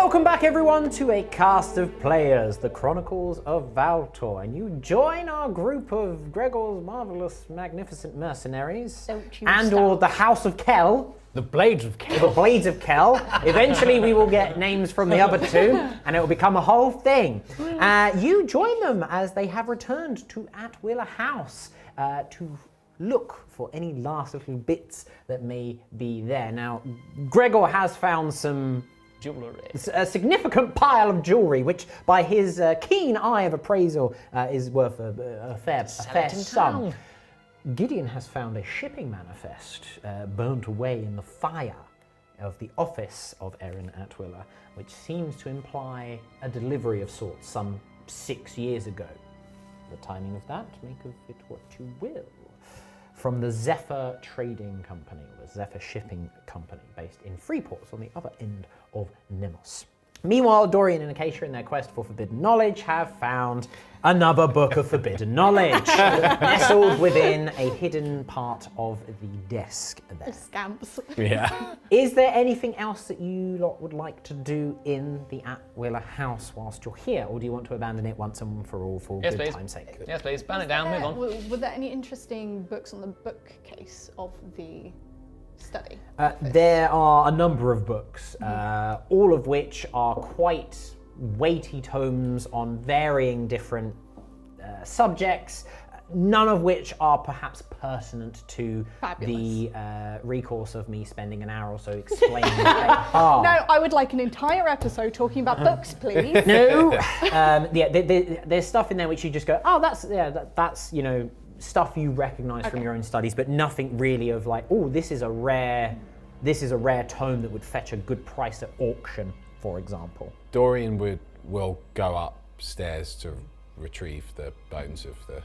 Welcome back everyone to a cast of players, the Chronicles of Valtor, and you join our group of Gregor's marvelous, magnificent mercenaries, or the House of Kel. The Blades of Kel. The Blades of Kel. Eventually we will get names from the other two, and it will become a whole thing. You join them as they have returned to Atwiller House to look for any last little bits that may be there. Now, Gregor has found some jewellery. A significant pile of jewellery, which by his keen eye of appraisal is worth a fair sum. Gideon has found a shipping manifest burnt away in the fire of the office of Erin Atwiller, which seems to imply a delivery of sorts some 6 years ago. The timing of that, make of it what you will. From the Zephyr Trading Company, or the Zephyr Shipping Company, based in Freeport, on the other end of Nemos. Meanwhile, Dorian and Acacia, in their quest for forbidden knowledge, have found another book of forbidden knowledge, nestled within a hidden part of the desk there. Scamps. Yeah. Is there anything else that you lot would like to do in the Atwiller House whilst you're here, or do you want to abandon it once and for all for good time's sake? Yes, please. Ban it down, move on. Were there any interesting books on the bookcase of the study? There are a number of books, all of which are quite weighty tomes on varying different subjects, none of which are perhaps pertinent to the recourse of me spending an hour or so explaining what they are. No, I would like an entire episode talking about books, please. No, there's stuff in there which you just go, oh, that's you know, stuff you recognise from your own studies, but nothing really of like, oh, this is a rare tome that would fetch a good price at auction, for example. Dorian will go upstairs to retrieve the bones of the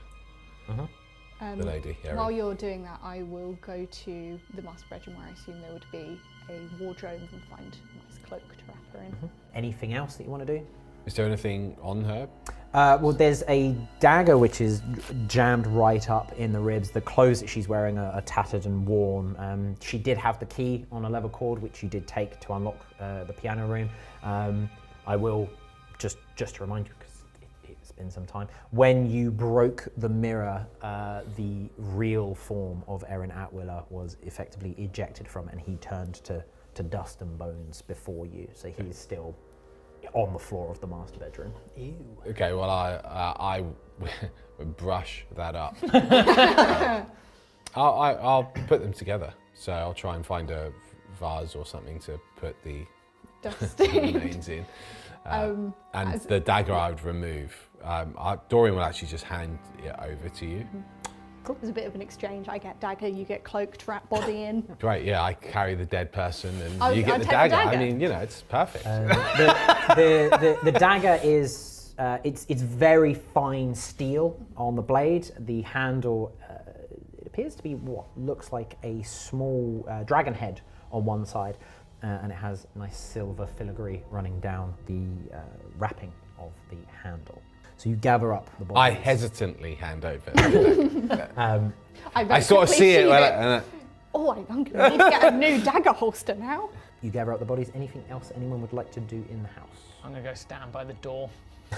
lady. Erin. While you're doing that, I will go to the master bedroom where I assume there would be a wardrobe and find a nice cloak to wrap her in. Anything else that you want to do? Is there anything on her? Well, there's a dagger which is jammed right up in the ribs. The clothes that she's wearing are tattered and worn. She did have the key on a leather cord, which you did take to unlock the piano room. I will just to remind you, because it's been some time, when you broke the mirror, the real form of Erin Atwiller was effectively ejected from it, and he turned to dust and bones before you. So he's still on the floor of the master bedroom. Ew. Okay, well I would brush that up. I'll put them together. So I'll try and find a vase or something to put the remains in. And the dagger I would remove. Dorian will actually just hand it over to you. Cool. There's a bit of an exchange. I get dagger, you get cloak to wrap body in. Great, yeah, I carry the dead person and you get the dagger. I mean, you know, it's perfect. The dagger is, it's very fine steel on the blade. The handle, it appears to be what looks like a small dragon head on one side, and it has nice silver filigree running down the wrapping of the handle. So you gather up the bodies. I hesitantly hand over. I sort of see it. I'm going to need to get a new dagger holster now. You gather up the bodies. Anything else anyone would like to do in the house? I'm going to go stand by the door,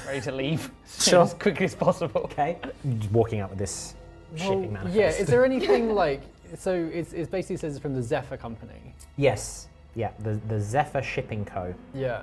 ready to leave Sure. as quickly as possible. Okay. Just walking out with this shipping manifest. Yeah, is there anything like, so it basically says it's from the Zephyr Company. Yes. Yeah, the Zephyr Shipping Co. Yeah.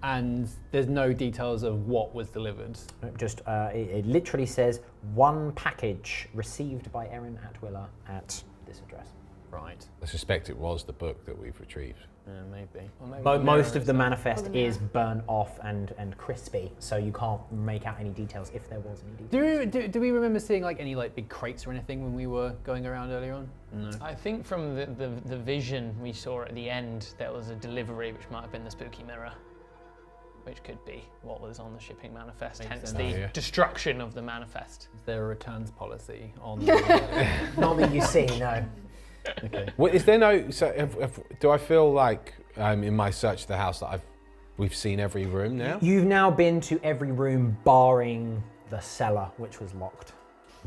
And there's no details of what was delivered. Just, it literally says, one package received by Erin Atwiller at this address. Right. I suspect it was the book that we've retrieved. Maybe. Well, maybe Most of the manifest is burnt off and crispy, so you can't make out any details if there was any details. Do we remember seeing like any like big crates or anything when we were going around earlier on? No. I think from the vision we saw at the end, there was a delivery which might have been the spooky mirror, which could be what was on the shipping manifest, hence the destruction of the manifest. Is there a returns policy on Not that you see, no. Okay. Well, is there no? So, do I feel like in my search of the house that we've seen every room now? You've now been to every room barring the cellar, which was locked.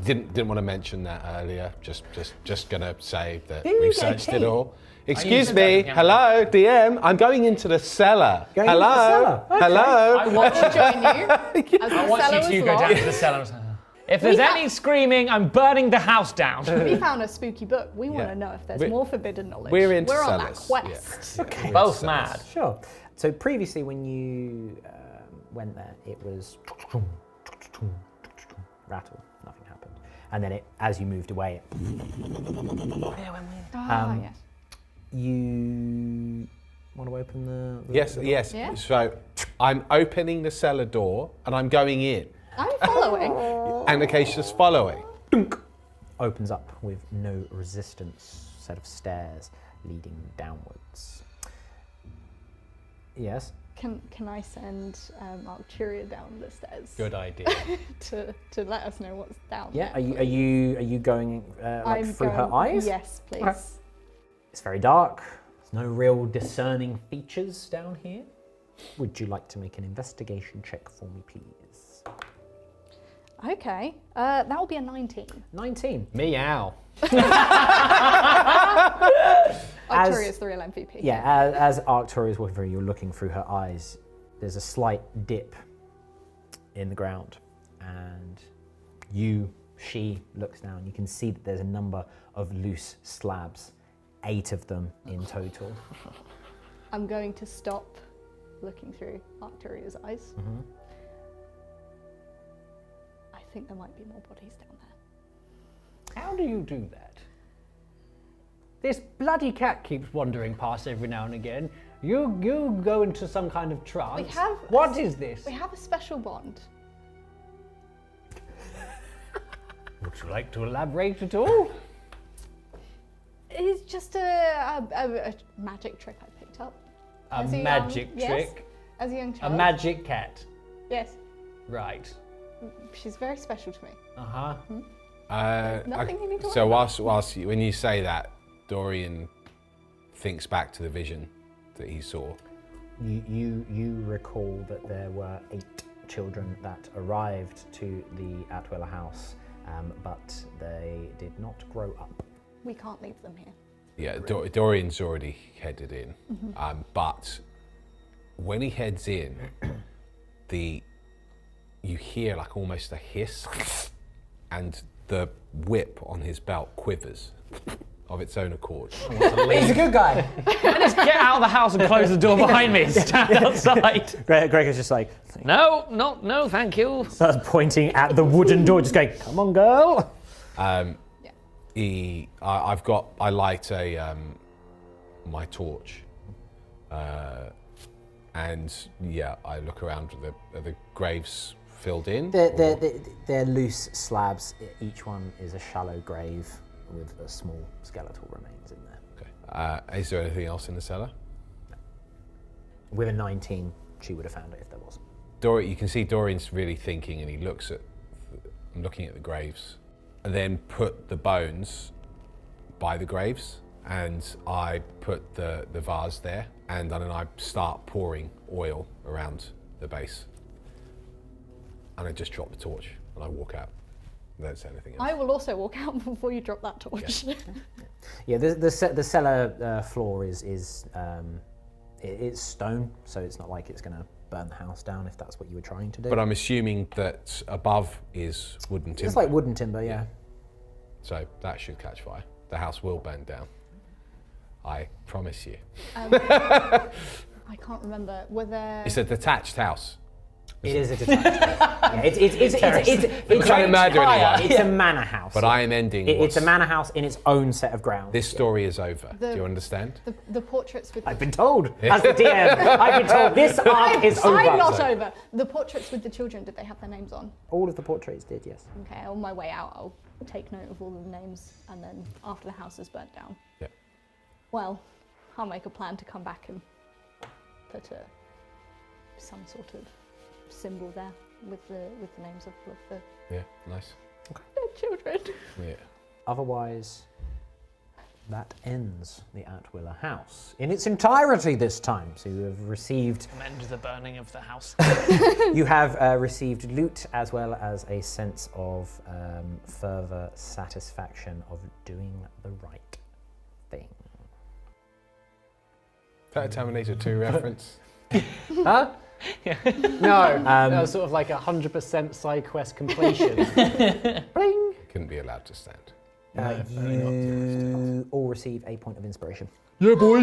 Didn't want to mention that earlier. Just gonna say that you we've get a searched key? it all. Excuse said me. that, Hello, DM. I'm going into the cellar. Going into the cellar? Okay. Hello. I want We'll join you. As I the want cellar you to was go down locked. to the cellar. If there's any screaming, I'm burning the house down. We found a spooky book. We want Yeah. to know if there's We're- more forbidden knowledge. We're into on that cellars. quest. Yeah. Okay. We're into Both cellars. mad. Sure. So previously, when you went there, it was rattle. Nothing happened. And then as you moved away, Yes. you want to open the Yes. door? Yes. Yeah. So I'm opening the cellar door and I'm going in, I'm following. and Acacia's following. Opens up with no resistance. Set of stairs leading downwards. Yes. Can I send Arcturia down the stairs Good idea. to let us know what's down Yeah. there? Are you going like through her going- eyes? Yes, please. Okay. It's very dark. There's no real discerning features down here. Would you like to make an investigation check for me, please? Okay, that will be a 19. 19. Meow. Arcturia is the real MVP. Yeah, as Arcturia is walking through, you're looking through her eyes. There's a slight dip in the ground, and she looks down. You can see that there's a number of loose slabs, 8 of them in total. I'm going to stop looking through Arcturia's eyes. Mm-hmm. I think there might be more bodies down there. How do you do that? This bloody cat keeps wandering past every now and again. You go into some kind of trance. have- What is this? We have a special bond. Would you like to elaborate at all? It's just a magic trick I picked up. A As a young- magic yes, trick? As a young A child. magic cat? Yes, Right. she's very special to me. Uh-huh. Nothing you need to So worry whilst when you say that, Dorian thinks back to the vision that he saw. You recall that there were 8 children that arrived to the Atwiller House, but they did not grow up. We can't leave them here. Yeah, Dorian's already headed in, but when he heads in, you hear like almost a hiss, and the whip on his belt quivers of its own accord. He's a good guy. Just get out of the house and close the door behind me and stand outside. Greg is just like, No, thank you. starts pointing at the wooden door, just going, "Come on, girl." I light my torch, and yeah, I look around. Are the graves filled in? They're loose slabs. Each one is a shallow grave with a small skeletal remains in there. Okay. Is there anything else in the cellar? With a 19, she would have found it if there was. You can see Dorian's really thinking, and he looking at the graves, and then put the bones by the graves, and I put the vase there, and then I start pouring oil around the base, and I just drop the torch, and I walk out. I don't say anything else. I will also walk out before you drop that torch. Yeah, the cellar floor is it's stone, so it's not like it's going to burn the house down if that's what you were trying to do. But I'm assuming that above is wooden timber. It's like wooden timber, yeah. So that should catch fire. The house will burn down. I promise you. I can't remember. Were there... It's a detached house. It is a detached house. Yeah, it's trying to murder anyone. It's a manor house. But I am ending. It's a manor house in its own set of grounds. This story is over. Do The- you understand? The portraits with... I've been told. As the DM, I've been told this arc is over. I'm not over. The portraits with the children, did they have their names on? All of the portraits did, yes. Okay, on my way out, I'll take note of all of the names, and then after the house is burnt down, Yeah. well, I'll make a plan to come back and put some sort of symbol there with the names of all of the Yeah. Nice. dead children. Yeah. Otherwise, that ends the Atwiller House in its entirety this time. So you have received Commend the burning of the house. you have received loot as well as a sense of further satisfaction of doing the right thing. Is that a Terminator 2 reference? Huh? No, that was sort of like 100% side quest completion. Bling! Couldn't be allowed to stand. You all receive a point of inspiration. Yeah, boy.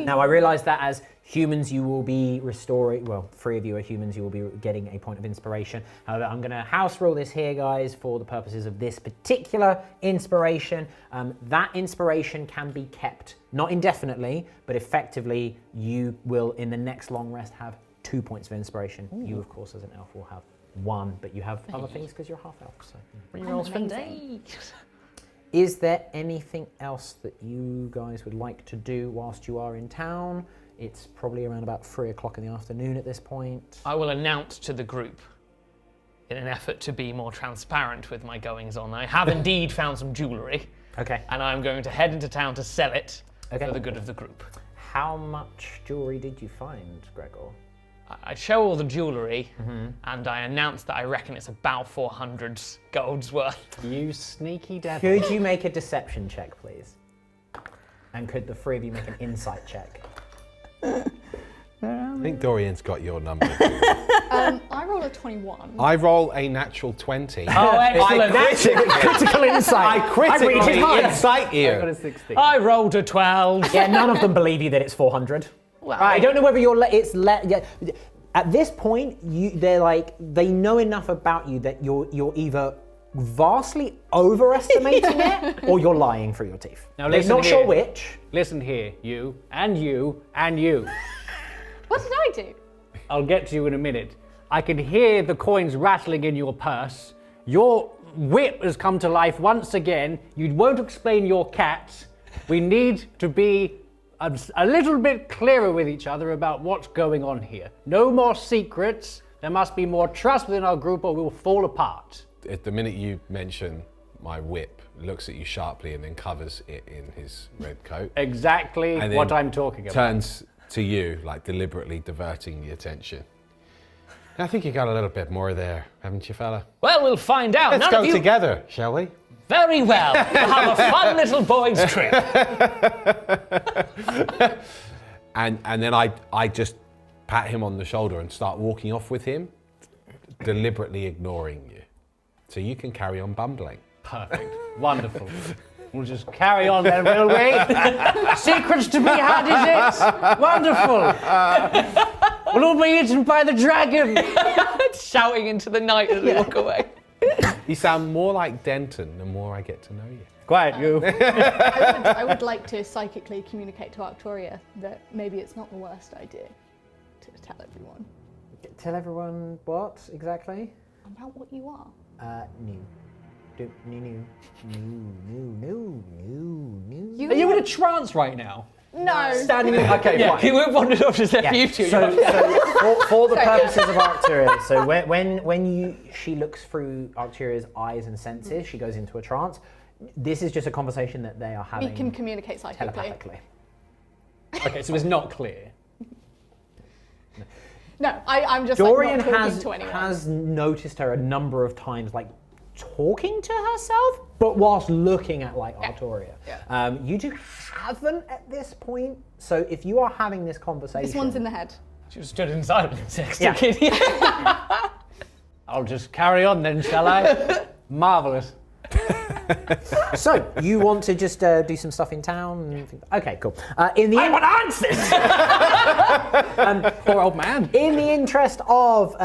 Now, I realise that as humans, you will be restoring. Well, 3 of you are humans. You will be getting a point of inspiration. However, I'm going to house rule this here, guys, for the purposes of this particular inspiration. That inspiration can be kept, not indefinitely, but effectively, you will, in the next long rest, have 2 points of inspiration. Ooh. You, of course, as an elf, will have 1, but you have other things because you're half elf. So. Rerolls for days. Is there anything else that you guys would like to do whilst you are in town? It's probably around about 3 o'clock in the afternoon at this point. I will announce to the group, in an effort to be more transparent with my goings on, I have indeed found some jewellery. Okay. And I'm going to head into town to sell it for the good of the group. How much jewellery did you find, Gregor? I show all the jewellery, and I announce that I reckon it's about 400 gold's worth. You sneaky devil. Could you make a deception check, please? And could the 3 of you make an insight check? I think Dorian's got your number. I roll a 21. I roll a natural 20. Oh, excellent. Critical insight. I critically incite I got you. a 16. I rolled a 12. Yeah, none of them believe you that it's 400. Well, I don't know whether you're. At this point, they know enough about you that you're either vastly overestimating it or you're lying through your teeth. Now They're listen not here. sure which. Listen here, you, and you, and you. What did I do? I'll get to you in a minute. I can hear the coins rattling in your purse. Your whip has come to life once again. You won't explain your cat. We need to be a little bit clearer with each other about what's going on here. No more secrets. There must be more trust within our group or we will fall apart. At the minute you mention my whip, looks at you sharply and then covers it in his red coat. Exactly And what then I'm talking about. Turns to you, like deliberately diverting the attention. I think you got a little bit more there, haven't you, fella? Well, we'll find out. Let's None go of you... together, shall we? Very well. We'll have a fun little boys' trip. And then I just pat him on the shoulder and start walking off with him, deliberately ignoring you. So you can carry on bumbling. Perfect. Wonderful. We'll just carry on then, will we? Secrets to be had, is it? Wonderful. We'll all be eaten by the dragon. Shouting into the night as we walk away. You sound more like Denton the more I get to know you. Quiet, you. I would like to psychically communicate to Arcturia that maybe it's not the worst idea to tell everyone. Tell everyone what exactly? About what you are. New. Are you in a trance right now? No. Standing in... Okay, Yeah, fine. we wandered off to step you two. So for the purposes of Arcturia, so when she looks through Arcturia's eyes and senses, she goes into a trance. This is just a conversation that they are having. We can communicate psychically. telepathically. Okay, so it's not clear. No, I'm just Dorian like, not talking to anyone. has noticed her a number of times, like talking to herself, but whilst looking at like Arcturia. Yeah. You two haven't at this point. So if you are having this conversation, This one's in the head. She was stood in silence. Yeah. I'll just carry on then, shall I? Marvellous. So you want to just do some stuff in town? Okay, cool. In the answers. Poor old man. In the interest of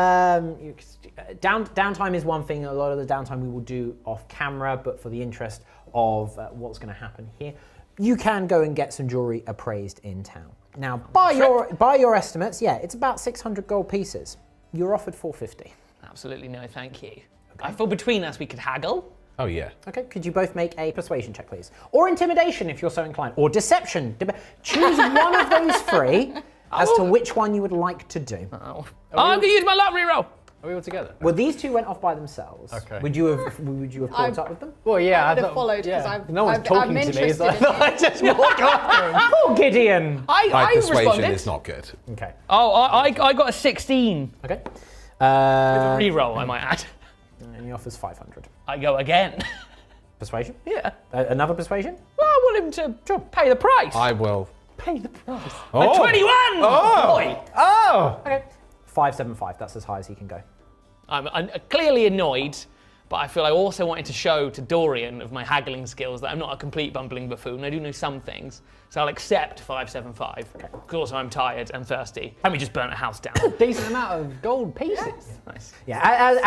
downtime is one thing. A lot of the downtime we will do off camera, but for the interest of what's going to happen here, you can go and get some jewelry appraised in town. Now, by your estimates, yeah, it's about 600 gold pieces. You're offered 450. Absolutely no, thank you. I thought between us we could haggle. Oh yeah. Okay, could you both make a persuasion check, please? Or intimidation if you're so inclined, or deception. Choose one of those 3 as to which one you would like to do. I'm going to use my luck reroll. Are we all together? Well, these two went off by themselves. Okay. Would you have caught up with them? Well, yeah. I would have followed because no one's talking I'm to me, so I interested in thought I'd just walk after him. Oh, Gideon! I persuasion responded. is not good. Okay. Oh, I got a 16. Okay. Reroll, I might add. And he offers 500. I go again. Persuasion? Yeah. Another persuasion? Well, I want him to pay the price. I will. Pay the price. Oh. A 21! Oh. Boy. Oh! Okay. 575. That's as high as he can go. I'm clearly annoyed, but I feel I also wanted to show to Dorian of my haggling skills that I'm not a complete bumbling buffoon. I do know some things. So I'll accept 575. Because also I'm tired and thirsty. And we just burnt a house down. Decent amount of gold pieces. Nice. Yeah,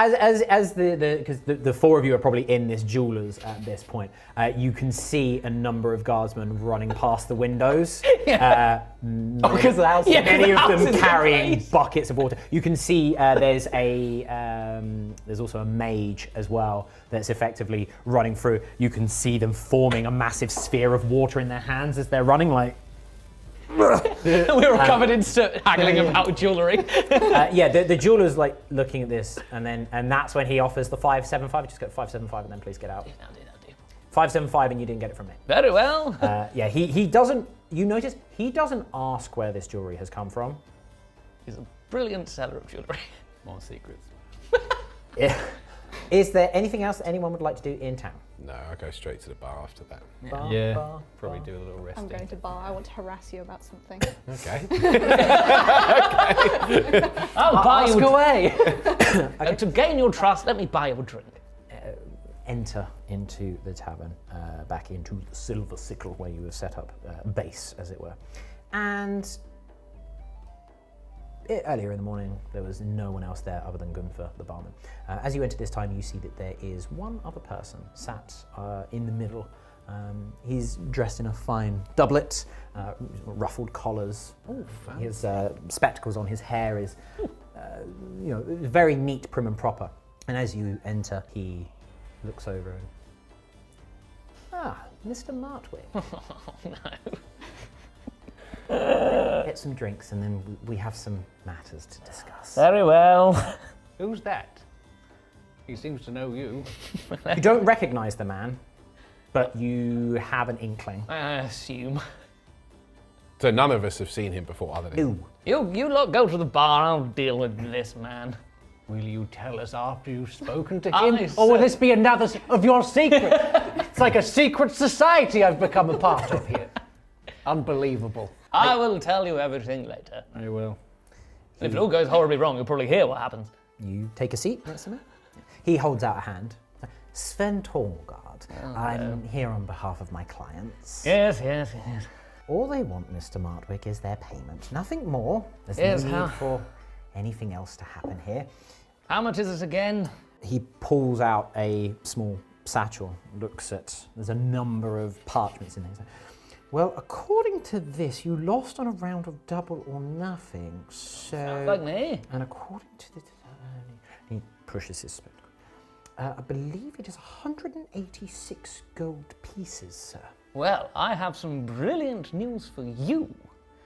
as because the four of you are probably in this jeweler's at this point, you can see a number of guardsmen running past the windows. Because the house. Many of them carrying buckets of water. You can see there's also a mage as well that's effectively running through. You can see them forming a massive sphere of water in their hands as they're running like. We were covered in haggling about jewellery. The jeweler's like looking at this, and that's when he offers the 575. Just get 575 and then please get out. That'll do. 575 and you didn't get it from me. Very well. He doesn't. You notice he doesn't ask where this jewelry has come from. He's a brilliant seller of jewellery. More secrets. Is there anything else that anyone would like to do in town? No, I'll go straight to the bar after that. Probably do a little resting. I'm going to bar. I want to harass you about something. Okay. I'll buy you away. To gain your trust, let me buy you a drink. Enter into the tavern, back into the Silver Sickle where you have set up base, as it were. And earlier in the morning, there was no one else there other than Gunther, the barman. As you enter this time, you see that there is one other person sat in the middle. He's dressed in a fine doublet, ruffled collars. He has spectacles on. His hair is, very neat, prim and proper. And as you enter, he looks over and, Mr. Martwick. No. Get some drinks and then we have some matters to discuss. Very well. Who's that? He seems to know you. You don't recognise the man, but you have an inkling. I assume. So none of us have seen him before other than him. You lot go to the bar, I'll deal with this man. Will you tell us after you've spoken to him? Or will this be another of your secrets? It's like a secret society I've become a part of here. Unbelievable. I will tell you everything later. I will. And if it all goes horribly wrong, you'll probably hear what happens. You take a seat next to me. He holds out a hand. Sven Torgard, I'm here on behalf of my clients. Yes. All they want, Mr. Martwick, is their payment. Nothing more. There's Yes, no need for anything else to happen here. How much is it again? He pulls out a small satchel, looks at, there's a number of parchments in there. Well, according to this, you lost on a round of double or nothing, so... Sounds like me. And according to the... he pushes his spectacle. I believe it is 186 gold pieces, sir. Well, I have some brilliant news for you.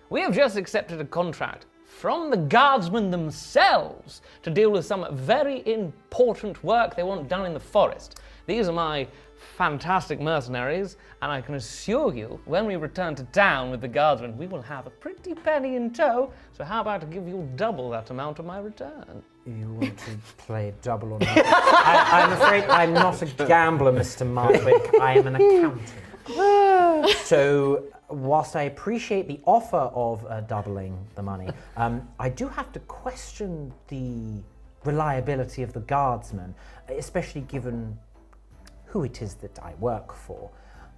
We have just accepted a contract from the guardsmen themselves to deal with some very important work they want done in the forest. These are my fantastic mercenaries, and I can assure you, when we return to town with the guardsmen, we will have a pretty penny in tow, so how about to give you double that amount of my return? You want to play double or nothing? I'm afraid I'm not a gambler, Mr. Martwick. I am an accountant. So, whilst I appreciate the offer of doubling the money, I do have to question the reliability of the guardsmen, especially given who it is that I work for.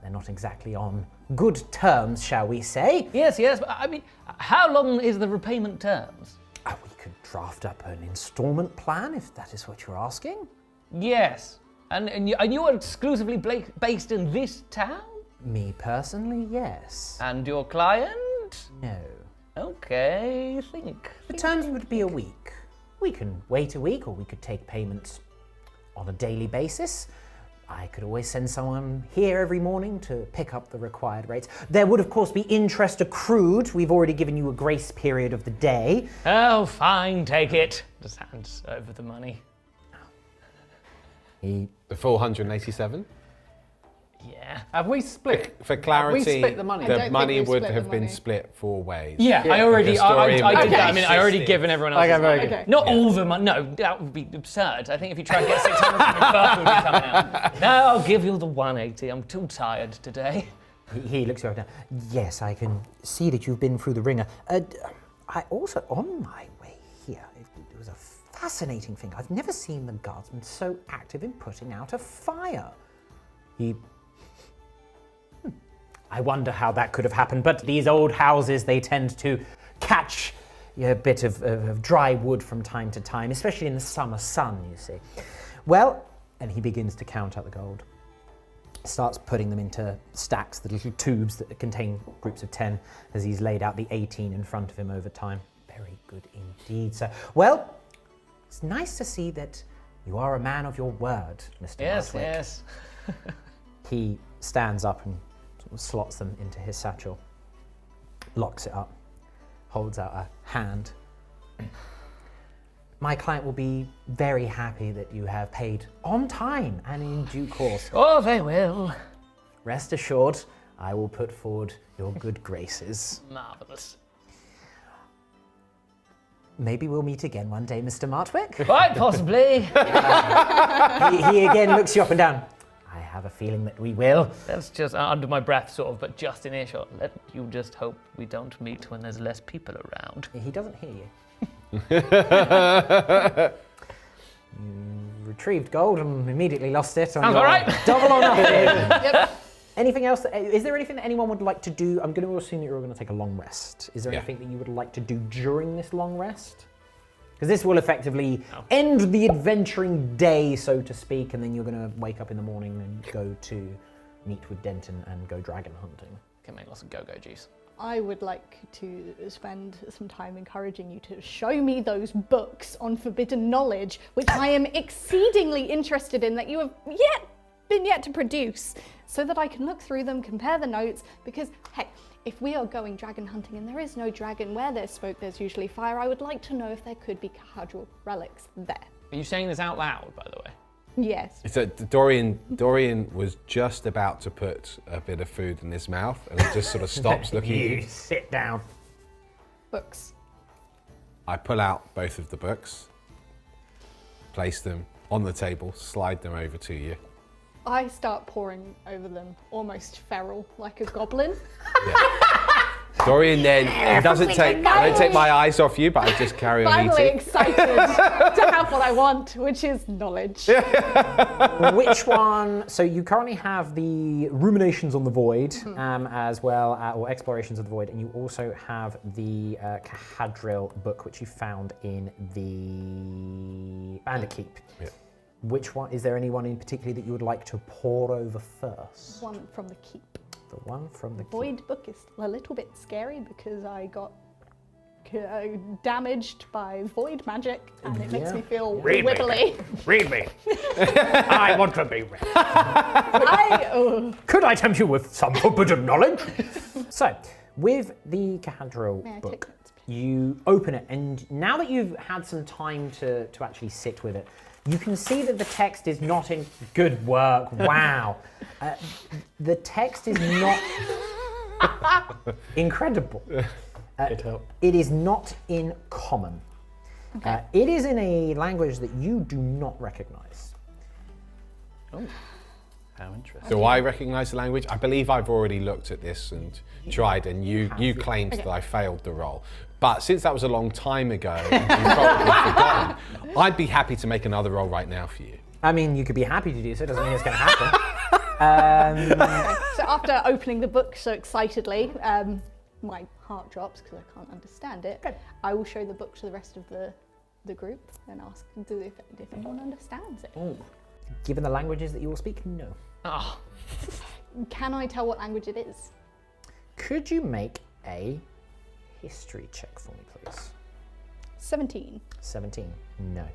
They're not exactly on good terms, shall we say. Yes, but I mean, how long is the repayment terms? We could draft up an instalment plan, if that is what you're asking. Yes. And you're exclusively based in this town? Me personally, yes. And your client? No. Okay, think. The terms would be a week. We can wait a week, or we could take payments on a daily basis. I could always send someone here every morning to pick up the required rates. There would, of course, be interest accrued. We've already given you a grace period of the day. Oh, fine, take it. Just hands over the money. The full 187? Yeah. Have we split? For clarity, Have we split the money? I don't the think money we've would split the have been money. split 4 ways. Yeah, I already, Because Dorian I did Okay. that. I mean, I already given everyone else. Okay, very good. Okay. Not all the money. No, that would be absurd. I think if you try and get 600 from me, Valtor would be coming out. No, I'll give you the 180. I'm too tired today. He looks you up now. Yes, I can see that you've been through the ringer. I also, on my way here, it was a fascinating thing. I've never seen the guardsmen so active in putting out a fire. I wonder how that could have happened, but these old houses, they tend to catch a bit of dry wood from time to time, especially in the summer sun, you see. Well, and he begins to count out the gold. Starts putting them into stacks, the little tubes that contain groups of 10, as he's laid out the 18 in front of him over time. Very good indeed, sir. Well, it's nice to see that you are a man of your word, Mr. Yes, Martwick. yes. He stands up and sort of slots them into his satchel, locks it up, holds out a hand. My client will be very happy that you have paid on time and in due course. Oh, they will. Rest assured, I will put forward your good graces. Marvellous. Maybe we'll meet again one day, Mr. Martwick. Quite possibly. He again looks you up and down. I have a feeling that we will. That's just under my breath, sort of, but just in earshot. Let you just hope we don't meet when there's less people around. He doesn't hear you. You retrieved gold and immediately lost it. On Sounds your all right. Double or nothing. Yep. Anything else? Is there anything that anyone would like to do? I'm going to assume that you're going to take a long rest. Is there Yeah. anything that you would like to do during this long rest? Because this will effectively end the adventuring day, so to speak, and then you're going to wake up in the morning and go to meet with Denton and go dragon hunting. Can make lots of go-go juice. I would like to spend some time encouraging you to show me those books on forbidden knowledge, which I am exceedingly interested in that you have been yet to produce, so that I can look through them, compare the notes, because, hey, if we are going dragon hunting and there is no dragon, where there's smoke, there's usually fire, I would like to know if there could be cathedral relics there. Are you saying this out loud, by the way? Yes. So Dorian was just about to put a bit of food in his mouth, and he just sort of stops looking at you. Sit down. Books. I pull out both of the books, place them on the table, slide them over to you. I start poring over them, almost feral, like a goblin. Dorian then I don't take my eyes off you, but I just carry on Finally eating. excited to have what I want, which is knowledge. Which one? So you currently have the Ruminations on the Void, as well, or Explorations of the Void, and you also have the Cathedral book, which you found in the Bandikeep. Yeah. Which one? Is there anyone in particular that you would like to pore over first? One from the keep. The one from the Keep. Void book is a little bit scary because I got damaged by void magic, and it makes me feel Read me. wibbly. Read me. I want to be read. Could I tempt you with some forbidden knowledge? So, with the Cathedral May I take book, notes, you open it, and now that you've had some time to actually sit with it, you can see that the text is not in good work. Wow. The text is not incredible. It is not in common. Okay. It is in a language that you do not recognize. Oh, how interesting. Do I recognise the language? I believe I've already looked at this and tried, and you claimed that I failed the roll. But since that was a long time ago, and you've probably forgotten, I'd be happy to make another roll right now for you. I mean, you could be happy to do so. Doesn't mean it's going to happen. So after opening the book so excitedly, my heart drops because I can't understand it. Okay. I will show the book to the rest of the group and ask if anyone understands it. Given the languages that you all speak, no. Oh, Can I tell what language it is? Could you make a history check for me, please? 17. 17. No.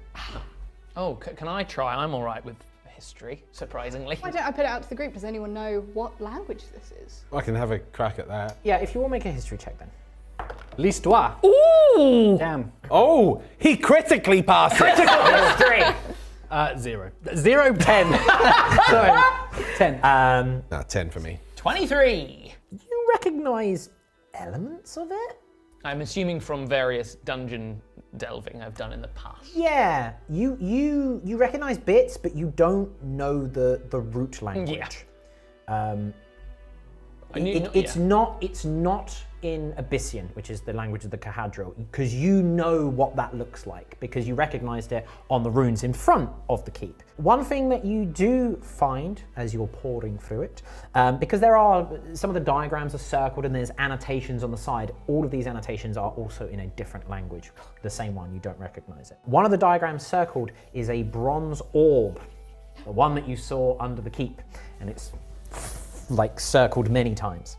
can I try? I'm all right with history, surprisingly. Why don't I put it out to the group? Does anyone know what language this is? I can have a crack at that. Yeah, if you all make a history check then. L'histoire. Ooh! Damn. Oh, he critically passed it. History! 0. 0, 10. Sorry. 10. 10 for me. 23! You recognise elements of it? I'm assuming from various dungeon delving I've done in the past. Yeah, you recognise bits, but you don't know the root language. It's not in Abyssian, which is the language of the Cahadro, because you know what that looks like, because you recognised it on the runes in front of the keep. One thing that you do find as you're poring through it, because there are, some of the diagrams are circled and there's annotations on the side, all of these annotations are also in a different language. The same one, you don't recognise it. One of the diagrams circled is a bronze orb, the one that you saw under the keep, and it's like circled many times.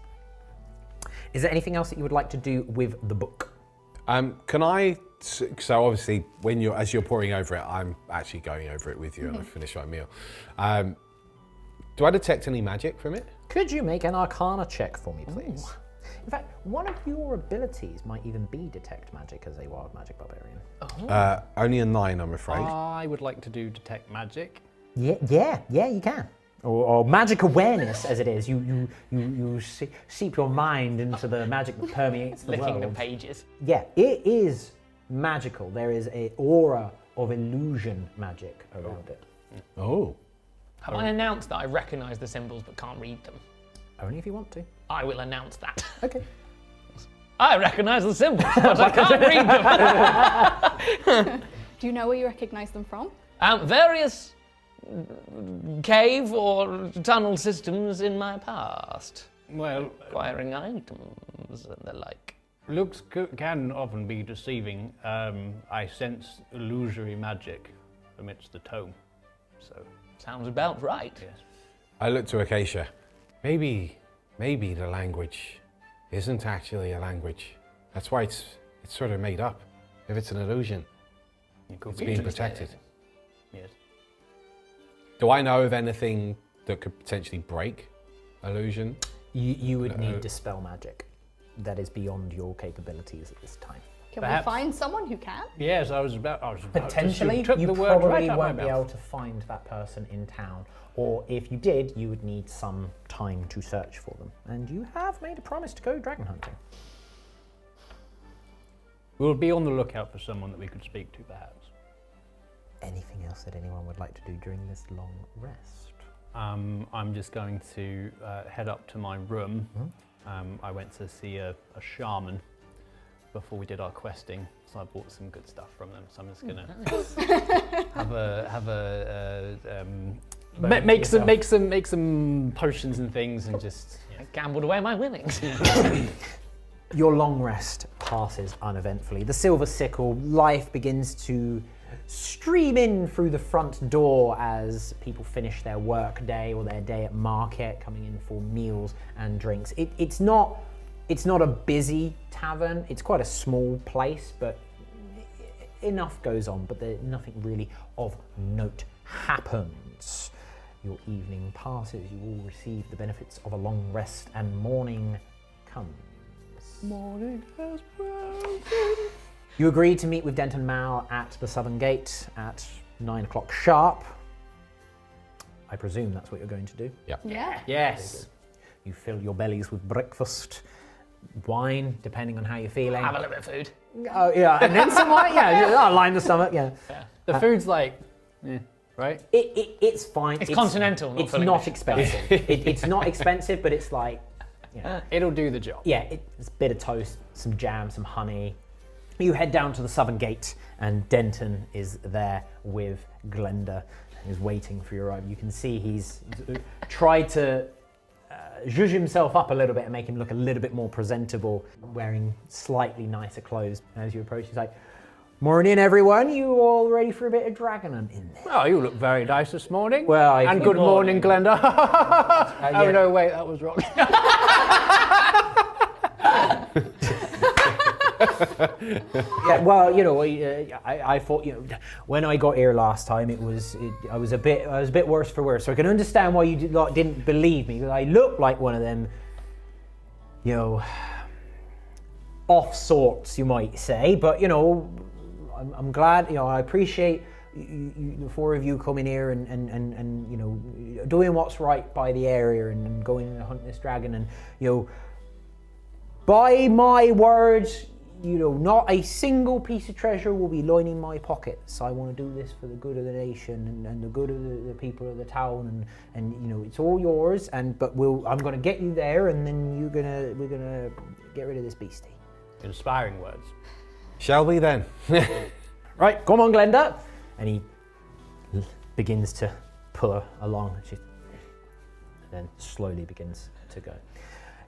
Is there anything else that you would like to do with the book? Can I? So obviously, as you're pouring over it, I'm actually going over it with you, and I finish my meal. Do I detect any magic from it? Could you make an Arcana check for me, please? In fact, one of your abilities might even be detect magic as a wild magic barbarian. Only a 9, I'm afraid. I would like to do detect magic. Yeah, you can. Or magic awareness, as it is. You seep your mind into the magic that permeates the Licking world. the pages. Yeah, it is magical. There is an aura of illusion magic around it. Oh. Have I announced that I recognise the symbols but can't read them? Only if you want to. I will announce that. Okay. I recognise the symbols, but I can't read them. Do you know where you recognise them from? Various cave or tunnel systems in my past. Well, Acquiring items and the like. looks can often be deceiving. I sense illusory magic amidst the tome. So, sounds about right. Yes. I look to Acacia. Maybe the language isn't actually a language. That's why it's sort of made up. If it's an illusion, it's being protected. Yes. Do I know of anything that could potentially break illusion? You would need dispel magic. That is beyond your capabilities at this time. Can Perhaps. we find someone who can? Yes, I was about Potentially, to took you the word probably right out won't my be mouth. able to find that person in town. Or if you did, you would need some time to search for them. And you have made a promise to go dragon hunting. We'll be on the lookout for someone that we could speak to, perhaps. Anything else that anyone would like to do during this long rest? I'm just going to head up to my room. I went to see a shaman before we did our questing, so I bought some good stuff from them. So I'm just gonna make some potions and things, and just I gambled away my winnings. Your long rest passes uneventfully. The silver sickle, life begins to stream in through the front door as people finish their work day or their day at market, coming in for meals and drinks. It's not a busy tavern. It's quite a small place, but enough goes on, but nothing really of note happens. Your evening passes. You all receive the benefits of a long rest, and morning comes. morning has broken. You agree to meet with Denton Mao at the Southern Gate at 9 o'clock sharp. I presume that's what you're going to do. Yeah. Yes. You fill your bellies with breakfast, wine, depending on how you're feeling. Have a little bit of food. Oh yeah, and then some wine. Yeah, line the stomach. Yeah, The food's like, right? it's fine. It's continental, not It's fully not English. expensive. It's not expensive, but it's like, It'll do the job. yeah, it's a bit of toast, some jam, some honey. You head down to the Southern Gate, and Denton is there with Glenda. He's waiting for your arrival. You can see he's tried to zhuzh himself up a little bit and make him look a little bit more presentable, wearing slightly nicer clothes. As you approach, he's like, "Morning, everyone. You all ready for a bit of dragon hunting?" Oh, you look very nice this morning. Well, and good morning, Glenda. yeah. Oh no, wait, that was wrong. Yeah, well, you know, I thought, you know, when I got here last time, I was a bit worse for wear. So I can understand why you didn't believe me, because I look like one of them, you know, off sorts, you might say. But you know, I'm glad. You know, I appreciate the four of you coming here and you know, doing what's right by the area and going and hunt this dragon. And you know, by my words, you know, not a single piece of treasure will be lining my pockets. I want to do this for the good of the nation and the good of the people of the town, and you know, it's all yours. But I'm going to get you there, and then we're gonna get rid of this beastie. Inspiring words. Shall we then? Right, come on, Glenda. And he begins to pull her along, and then slowly begins to go.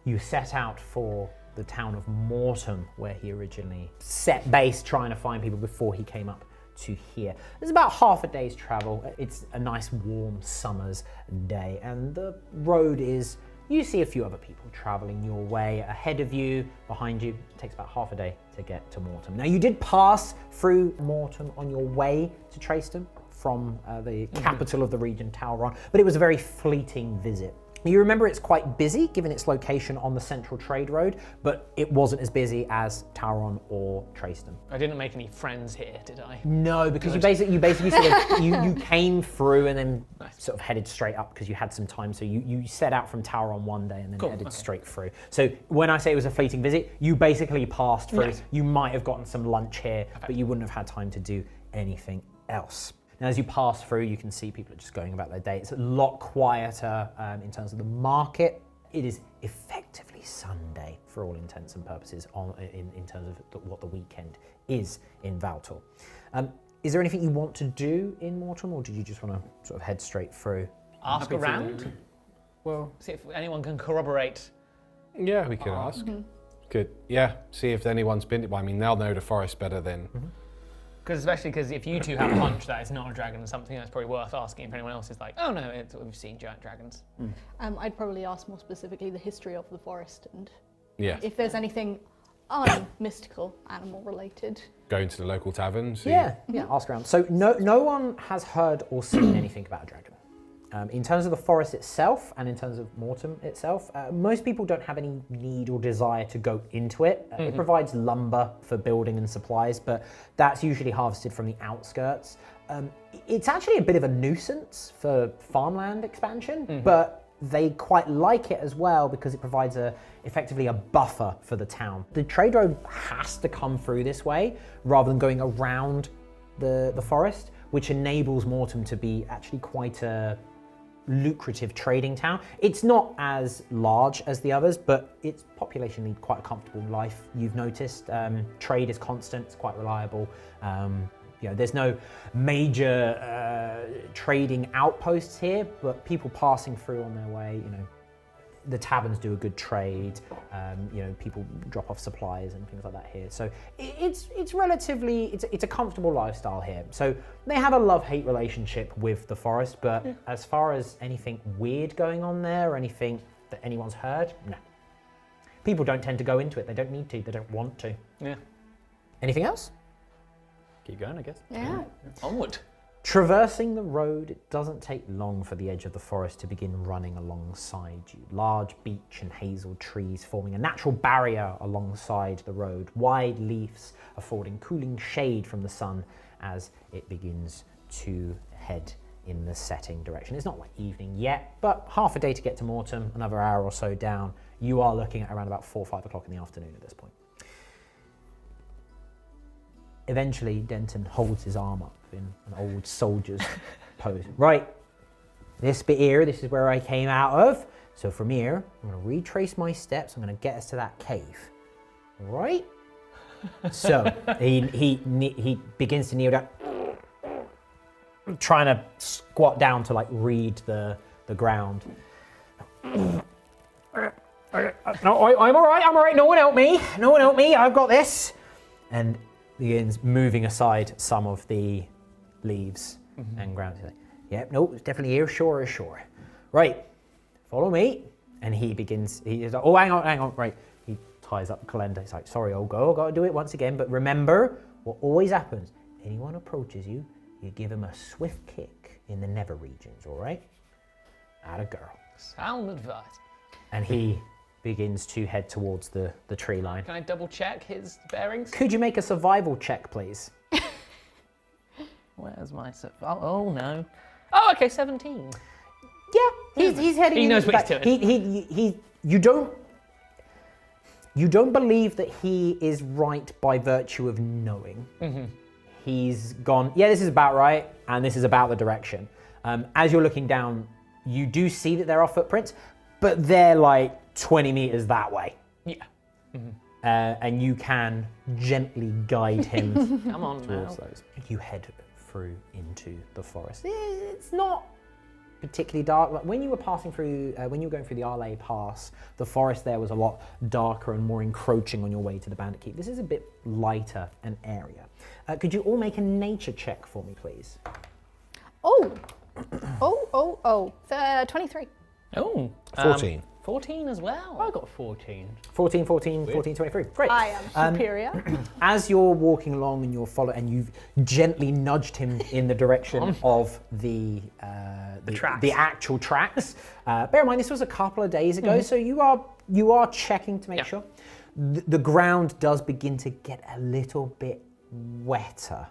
You set out for the town of Mortem, where he originally set base, trying to find people before he came up to here. There's about half a day's travel. It's a nice warm summer's day, and the road is, you see a few other people traveling your way ahead of you, behind you. It takes about half a day to get to Mortem. Now, you did pass through Mortem on your way to Traistan from the capital of the region, Tauron, but it was a very fleeting visit. You remember it's quite busy given its location on the central trade road, but it wasn't as busy as Tauron or Traistan. I didn't make any friends here, did I? No, because you basically sort of you came through and then sort of headed straight up because you had some time. So you set out from Tauron one day and then headed straight through. So when I say it was a fleeting visit, you basically passed through. Yes. You might have gotten some lunch here, but you wouldn't have had time to do anything else. Now, as you pass through, you can see people are just going about their day. It's a lot quieter in terms of the market. It is effectively Sunday for all intents and purposes in terms of what the weekend is in Valtor. Is there anything you want to do in Mortem, or did you just want to sort of head straight through? Ask around? Well, see if anyone can corroborate. Yeah, we could ask. Good. Yeah, see if anyone's been. I mean, they'll know the forest better than. Especially because if you two have a hunch that it's not a dragon or something, that's probably worth asking. If anyone else is like, oh no, we've seen giant dragons. I'd probably ask more specifically the history of the forest and if there's anything unmystical, animal related. Going to the local tavern. See. Yeah, ask around. So no one has heard or seen anything about a dragon. In terms of the forest itself and in terms of Mortem itself, most people don't have any need or desire to go into it. It provides lumber for building and supplies, but that's usually harvested from the outskirts. It's actually a bit of a nuisance for farmland expansion, but they quite like it as well because it provides effectively a buffer for the town. The trade road has to come through this way rather than going around the forest, which enables Mortem to be actually quite a lucrative trading town. It's not as large as the others, but its population lead quite a comfortable life. You've noticed trade is constant, it's quite reliable. You know, there's no major trading outposts here, but people passing through on their way, you know, the taverns do a good trade. You know, people drop off supplies and things like that here. So it's relatively, it's a comfortable lifestyle here. So they have a love-hate relationship with the forest, but as far as anything weird going on there or anything that anyone's heard, no. People don't tend to go into it. They don't need to. They don't want to. Yeah. Anything else? keep going, I guess. Yeah. Onward. Traversing the road, it doesn't take long for the edge of the forest to begin running alongside you. Large beech and hazel trees forming a natural barrier alongside the road, wide leaves affording cooling shade from the sun as it begins to head in the setting direction. It's not like evening yet, but half a day to get to Mortem, another hour or so down. You are looking at around about 4 or 5 o'clock in the afternoon at this point. Eventually, Denton holds his arm up in an old soldier's pose. Right, this bit here, this is where I came out of. So from here, I'm gonna retrace my steps. I'm gonna get us to that cave. Right? So he begins to kneel down, trying to squat down to like read the ground. No, I'm all right. No one help me. I've got this. And begins moving aside some of the leaves and ground. He's like, yep, nope, it's definitely here, sure. Right, follow me. And he is like, oh, hang on, right. He ties up the calendar. He's like, sorry, old girl, got to do it once again. But remember, what always happens, anyone approaches you, you give him a swift kick in the nether regions, all right? Atta girl. Sound advice. And he begins to head towards the tree line. Can I double check his bearings? Could you make a survival check, please? Where's my oh no. Oh, okay, 17. Yeah, he's heading. He knows what he's doing. You don't believe that he is right by virtue of knowing. Mm-hmm. He's gone. Yeah, this is about right, and this is about the direction. As you're looking down, you do see that there are footprints, but they're like 20 meters that way. Yeah. Mm-hmm. And you can gently guide him Come on towards now. those. You head through into the forest. It's not particularly dark. Like when you were passing through, when you were going through the Arlay Pass, the forest there was a lot darker and more encroaching on your way to the Bandit Keep. This is a bit lighter an area. Could you all make a nature check for me, please? 23. Oh. 14. 14 as well. I got 14. 14, 23. Great. I am superior. As you're walking along and and you've gently nudged him in the direction of the tracks. the actual tracks. Bear in mind, this was a couple of days ago, so you are checking to make sure. The ground does begin to get a little bit wetter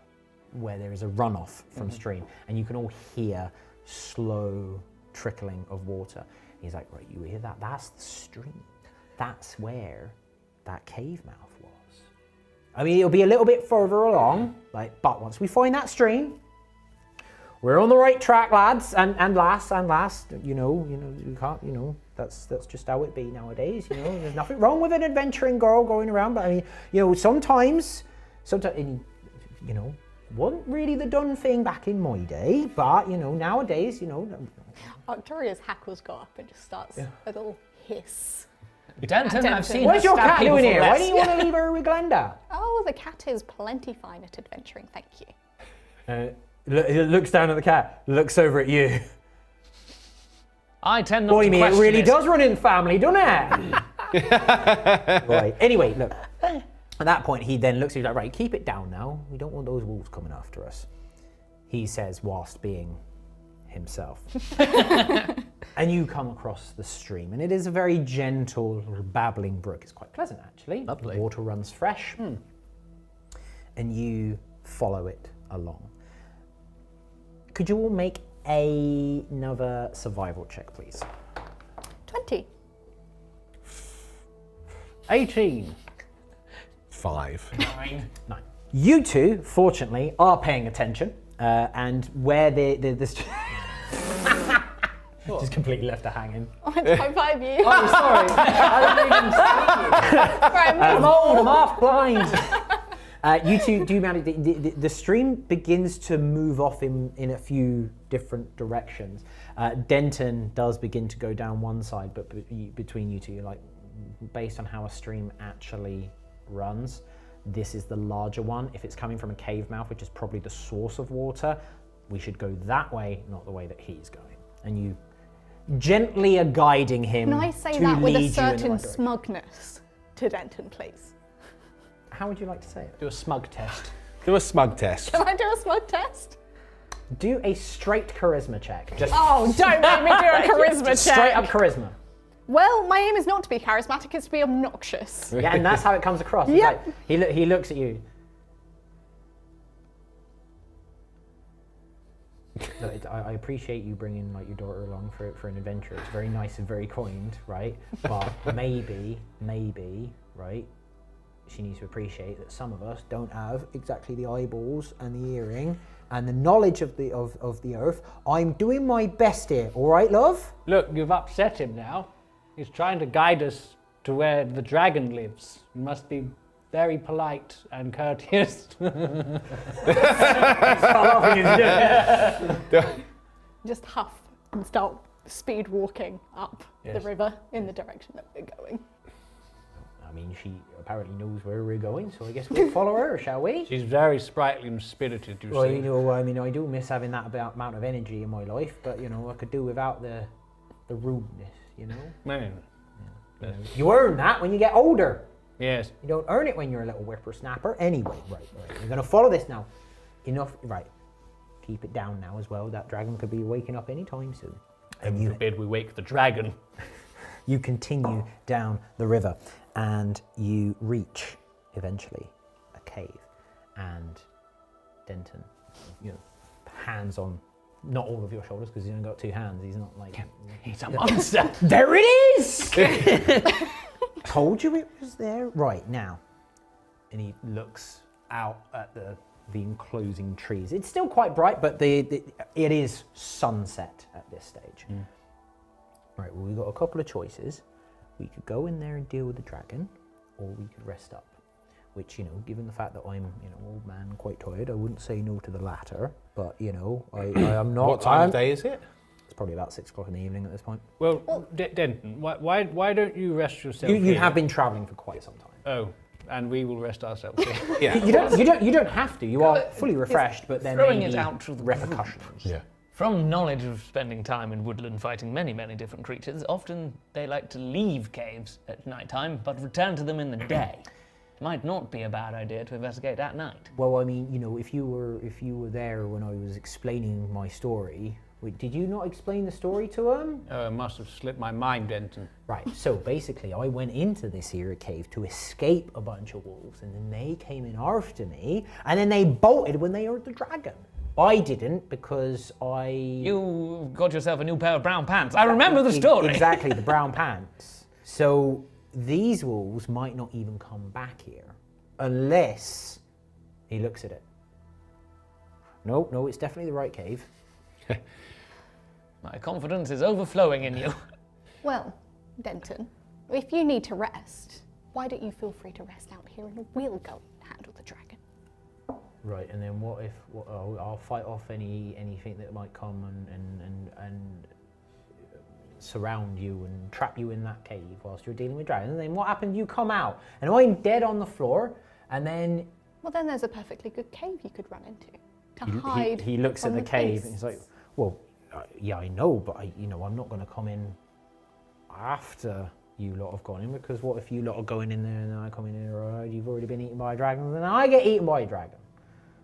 where there is a runoff from stream, and you can all hear slow trickling of water. He's like, right, you hear that? That's the stream. That's where that cave mouth was. I mean, it'll be a little bit further along, but once we find that stream, we're on the right track, lads and lass. You know, you can't. That's just how it be nowadays. There's nothing wrong with an adventuring girl going around, but I mean, sometimes, wasn't really the done thing back in my day, but nowadays, Victoria's hackles go up and just starts a little hiss. Denton, I've seen What's her your stab cat people doing for here? Why less. do you want to leave her with Glenda? Oh, the cat is plenty fine at adventuring, thank you. Looks down at the cat, looks over at you. I tend not Boy, to me, it question really it. does run in the family, doesn't it? Right. Anyway, look. At that point, he then looks at you like, right, keep it down now. We don't want those wolves coming after us. He says, whilst being himself. And you come across the stream, and it is a very gentle, babbling brook. It's quite pleasant, actually. Lovely. The water runs fresh. And you follow it along. Could you all make another survival check, please? 20. 18. 5. 9. You two, fortunately, are paying attention, and where just completely left her hanging. I went to high five you. Oh, sorry. I didn't even see you. I'm old, I'm half blind. You two do manage. The stream begins to move off in a few different directions. Denton does begin to go down one side, but between you two, you're like, based on how a stream actually runs, this is the larger one. If it's coming from a cave mouth, which is probably the source of water, we should go that way, not the way that he's going. And you gently are guiding him. Can I say to that with lead a you in the certain right direction. smugness to Denton, please? How would you like to say it? Do a smug test. Do a smug test. Can I do a smug test? Do a straight charisma check. Just Oh, don't make me do a charisma check. straight up charisma. Well, my aim is not to be charismatic, it's to be obnoxious. Yeah, and that's how it comes across. It's Yep. like, he looks at you. Look, I appreciate you bringing like your daughter along for an adventure. It's very nice and very kind, right? But maybe, right? She needs to appreciate that some of us don't have exactly the eyeballs and the hearing and the knowledge of the earth. I'm doing my best here, all right, love? Look, you've upset him now. He's trying to guide us to where the dragon lives. You must be very polite and courteous. Just huff and start speed walking up the Yes. river in the direction that we're going. I mean, she apparently knows where we're going, so I guess we'll follow her, shall we? She's very sprightly and spirited, you Well, see. I mean, I do miss having that amount of energy in my life, but I could do without the rudeness, Man. You earn that when you get older. Yes. You don't earn it when you're a little whippersnapper. Anyway, right. You're going to follow this now. Enough, right. Keep it down now as well. That dragon could be waking up anytime soon. And you forbid we wake the dragon. You continue down the river and you reach, eventually, a cave. And Denton, hands on, not all of your shoulders because he's only got 2 hands. He's not like... He's a monster. There it is! Told you it was there. Right, now. And he looks out at the enclosing trees. It's still quite bright, but it is sunset at this stage. Right, well, we've got a couple of choices. We could go in there and deal with the dragon, or we could rest up. Which, given the fact that I'm, old man, quite tired, I wouldn't say no to the latter. But, I am not... What time of day is it? It's probably about 6 o'clock in the evening at this point. Well, Denton, why don't you rest yourself You here? have been travelling for quite some time. Oh, and we will rest ourselves here. Yeah. You don't have to. You are fully refreshed, but then throwing maybe it out to the repercussions. Yeah. From knowledge of spending time in woodland fighting many, many different creatures, often they like to leave caves at night time, but return to them in the day. It might not be a bad idea to investigate at night. Well, I mean, if you were there when I was explaining my story, did you not explain the story to him? It must have slipped my mind, Denton. Right. So basically, I went into this here cave to escape a bunch of wolves, and then they came in after me, and then they bolted when they heard the dragon. I didn't because You got yourself a new pair of brown pants. I remember the story. Exactly, the brown pants. So these wolves might not even come back here unless he looks at it. No, it's definitely the right cave. My confidence is overflowing in you. Well, Denton, if you need to rest, why don't you feel free to rest out here and we'll go and handle the dragon. Right, and then what if I'll fight off anything that might come and surround you and trap you in that cave whilst you're dealing with dragons. And then what happens? You come out and I'm dead on the floor, and then... Well, then there's a perfectly good cave you could run into to hide. He looks at from the cave and beasts. he's like, well, yeah, I know, but I'm not going to come in after you lot have gone in, because what if you lot are going in there and then I come in here, right, you've already been eaten by a dragon, and then I get eaten by a dragon.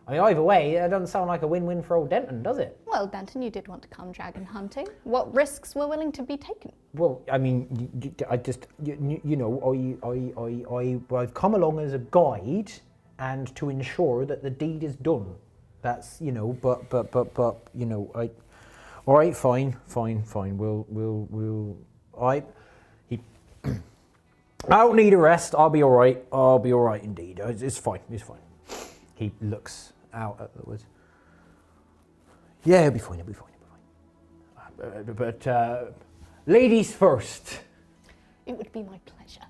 I mean, either way, it doesn't sound like a win-win for old Denton, does it? Well, Denton, you did want to come dragon hunting. What risks were willing to be taken? Well, I mean, I've come along as a guide and to ensure that the deed is done. That's, all right, fine. I don't need a rest. I'll be all right. I'll be all right indeed. It's fine. He looks out at the woods. Yeah, it'll be fine. But ladies first. It would be my pleasure.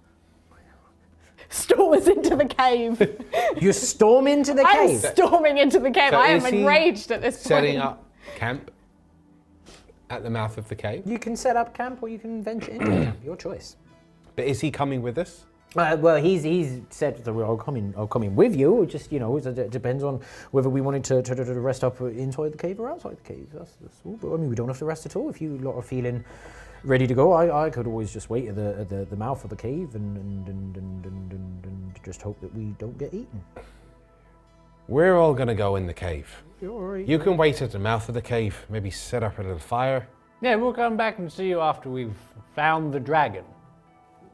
Storms into the cave. You storm into the I'm cave. storming into the cave. So I am is he enraged at this point. Setting up camp at the mouth of the cave? You can set up camp or you can venture into camp. Your choice. But is he coming with us? Well, he's said that I'll come in with you. It just it depends on whether we wanted to rest up inside the cave or outside the cave. That's all. But I mean, we don't have to rest at all. If you lot are feeling ready to go, I could always just wait at the mouth of the cave and just hope that we don't get eaten. We're all gonna go in the cave. You're all right. You can wait at the mouth of the cave. Maybe set up a little fire. Yeah, we'll come back and see you after we've found the dragon.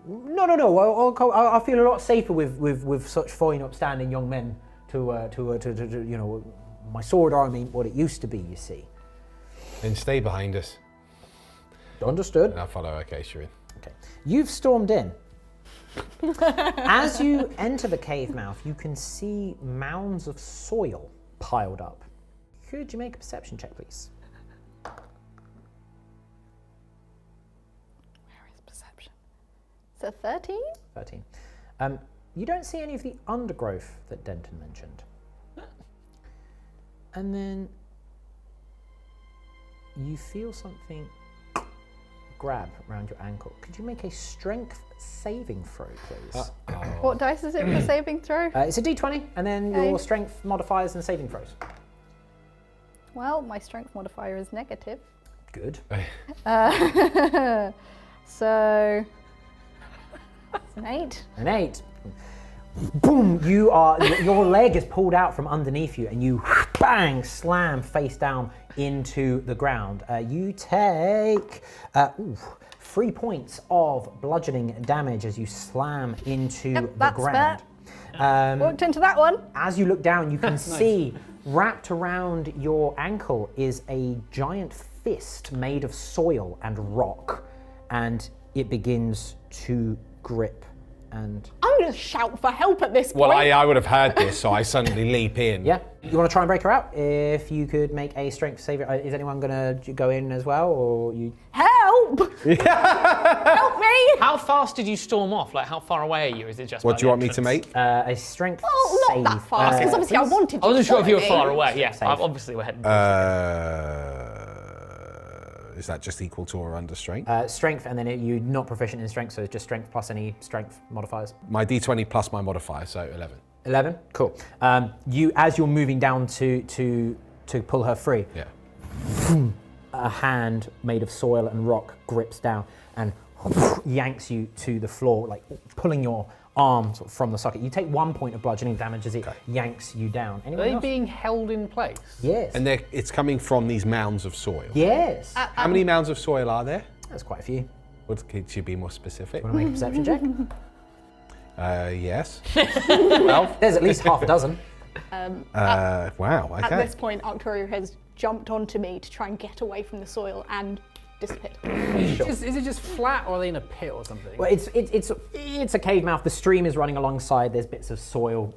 No. I feel a lot safer with such fine, upstanding young men to my sword arm ain't what it used to be. You see. Then stay behind us. Understood. And I'll follow Acacia. Okay. You've stormed in. As you enter the cave mouth, you can see mounds of soil piled up. Could you make a perception check, please? So 13? 13. You don't see any of the undergrowth that Denton mentioned. And then you feel something grab around your ankle. Could you make a strength saving throw, please? What dice is it for saving throw? It's a d20, and then Okay. your strength modifiers and saving throws. Well, my strength modifier is negative. Good. So... It's an 8. An 8. Boom! Your leg is pulled out from underneath you, and you bang slam face down into the ground. You take 3 points of bludgeoning damage as you slam into the ground. Walked into that one. As you look down, you can see wrapped around your ankle is a giant fist made of soil and rock, and it begins to grip. And I'm going to shout for help at this point. Well, I would have heard this, so I suddenly leap in. Yeah. You want to try and break her out? If you could make a strength save. Is anyone going to go in as well, or you? Help! Help me! How fast did you storm off? Like, how far away are you? Is it just? What do you want me to make? A strength Oh, save. not that fast, because obviously I wanted to. I wasn't sure if you were follow far me. away. Yeah, Save. obviously we're heading. Is that just equal to or under strength? Strength, and then you're not proficient in strength, so it's just strength plus any strength modifiers. My d20 plus my modifier, so 11. 11. Cool. As you're moving down to pull her free, Yeah. a hand made of soil and rock grips down and yanks you to the floor, like pulling your arm sort of from the socket. You take 1 point of bludgeoning damage as it yanks you down. Are Anyone they else? being held in place? Yes. And it's coming from these mounds of soil. Yes. How many mounds of soil are there? That's quite a few. Could you be more specific? Want to make a perception check? Yes. There's at least half a dozen. Wow, okay. At this point, Arcturia has jumped onto me to try and get away from the soil and disappeared. Is it just flat, or are they in a pit or something? Well, it's a cave mouth. The stream is running alongside. There's bits of soil,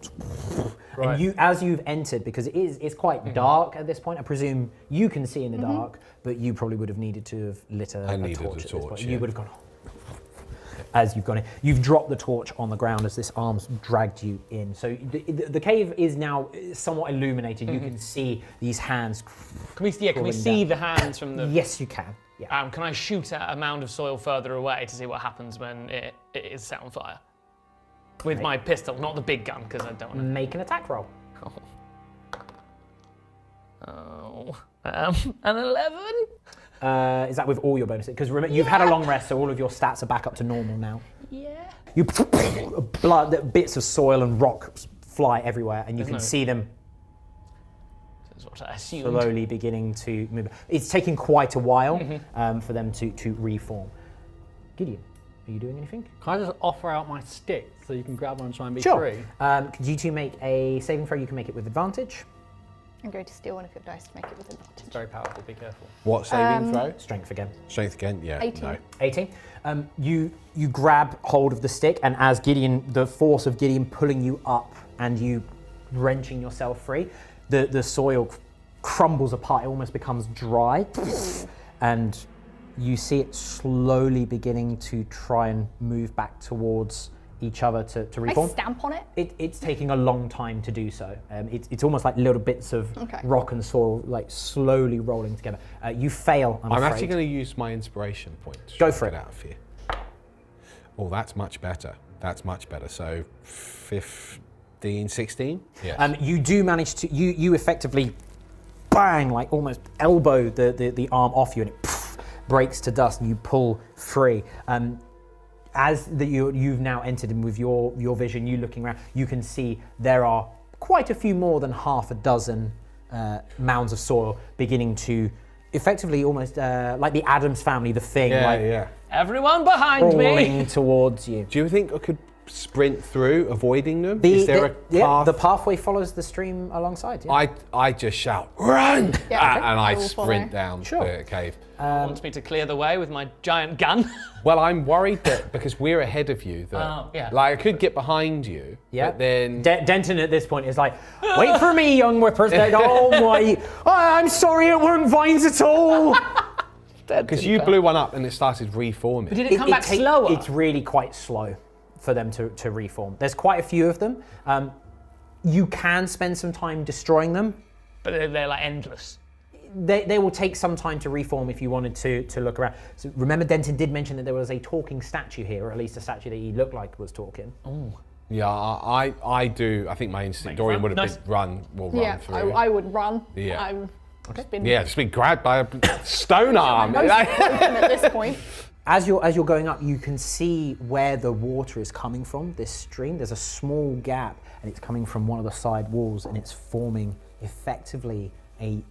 Right. and as you've entered, because it's quite dark at this point. I presume you can see in the dark, but you probably would have needed to have lit a needed torch. a At this torch, point. yeah. You would have gone. As you've gone in, you've dropped the torch on the ground as this arm's dragged you in. So the cave is now somewhat illuminated. You can see these hands. Can we see crawling the hands from the? Yes, you can. Yeah. Can I shoot at a mound of soil further away to see what happens when it is set on fire? With my pistol, not the big gun, because I don't want to. Make an attack roll. An 11? Is that with all your bonuses? Because remember, you've had a long rest, so all of your stats are back up to normal now. Yeah. You bits of soil and rock fly everywhere, and you can see them That's what I assumed. slowly beginning to move. It's taking quite a while for them to reform. Gideon, are you doing anything? Can I just offer out my stick so you can grab one and try and be Sure. free? Could you two make a saving throw? You can make it with advantage. I'm going to steal one of your dice to make it with advantage. It's very powerful, be careful. What saving throw? Strength again. Strength again? Yeah. 18. No. 18. You grab hold of the stick, and as Gideon, the force of Gideon pulling you up and you wrenching yourself free, the soil crumbles apart. It almost becomes dry, and you see it slowly beginning to try and move back towards each other to I reform. stamp on it. It's taking a long time to do so. It's almost like little bits of rock and soil like slowly rolling together. You fail, I'm afraid. actually going to use my inspiration point. to Go try for and it. Get out of here. Oh, that's much better. That's much better. So 15, 16? Yes. You do manage to, you effectively bang, like almost elbow the arm off you, and it breaks to dust, and you pull free. As you've now entered in with your vision, you looking around, you can see there are quite a few more than half a dozen mounds of soil beginning to effectively almost like the Addams Family, the Thing, yeah. Everyone behind crawling me! towards you. Do you think I could sprint through, avoiding them? Is there a path? The pathway follows the stream alongside. Yeah. I just shout, run! Yeah, okay. And I I will sprint follow. down Sure. the cave. Wants me to clear the way with my giant gun. Well, I'm worried that because we're ahead of you, that like I could get behind you, but then Denton at this point is like, wait for me, young whippersnapper. Oh my, I'm sorry, it weren't vines at all. because you blew one up and it started reforming. But did it come back slower? It's really quite slow for them to reform. There's quite a few of them. You can spend some time destroying them. But they're like endless. They will take some time to reform if you wanted to look around. So remember, Denton did mention that there was a talking statue here, or at least a statue that he looked like was talking. Yeah, I do. I think my instinct, Dorian would have Nice. been run through. I would run. Yeah. I've just been Yeah, just been grabbed by a stone arm. most broken at this point. As you're going up, you can see where the water is coming from, this stream. There's a small gap, and it's coming from one of the side walls, and it's forming effectively a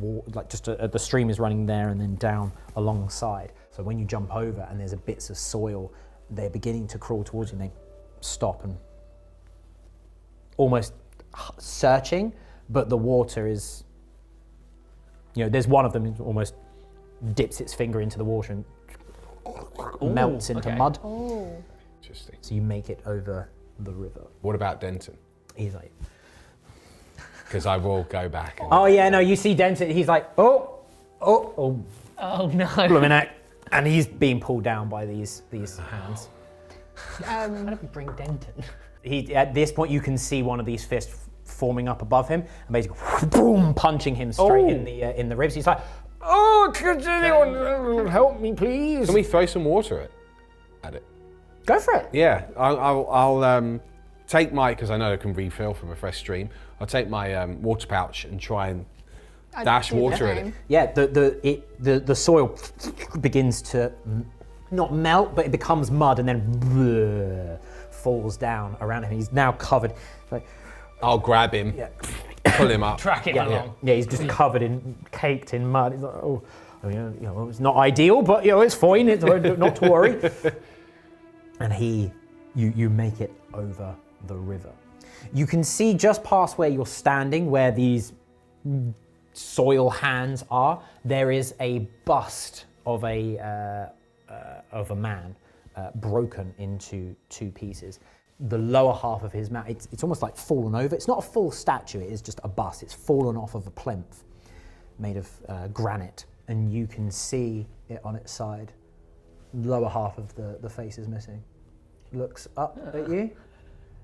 wall, like the stream is running there and then down alongside. So when you jump over and there's bits of soil, they're beginning to crawl towards you, and they stop and almost searching, but the water is, there's one of them that almost dips its finger into the water and melts into mud. Oh. Interesting. So you make it over the river. What about Denton? He's like, Because I will go back. And oh yeah, no, you see Denton, he's like, oh Oh no. blooming, and he's being pulled down by these hands. How do we bring Denton? At this point, you can see one of these fists forming up above him and basically boom, punching him straight in the ribs. He's like, oh, could anyone help me, please? Can we throw some water at it? Go for it. Yeah, I'll take my, because I know I can refill from a fresh stream. I'll take my water pouch and try and dash water at it. Yeah, the soil begins to not melt, but it becomes mud and then falls down around him. He's now covered. Like, I'll grab him, pull him up. Track it along. Yeah, he's just covered caked in mud. He's like, oh, it's not ideal, but it's fine. It's not to worry. And you make it over the river. You can see just past where you're standing, where these soil hands are, there is a bust of a man broken into two pieces. The lower half of his mouth, it's almost like fallen over. It's not a full statue, it is just a bust. It's fallen off of a plinth made of granite, and you can see it on its side. Lower half of the face is missing. Looks up at you,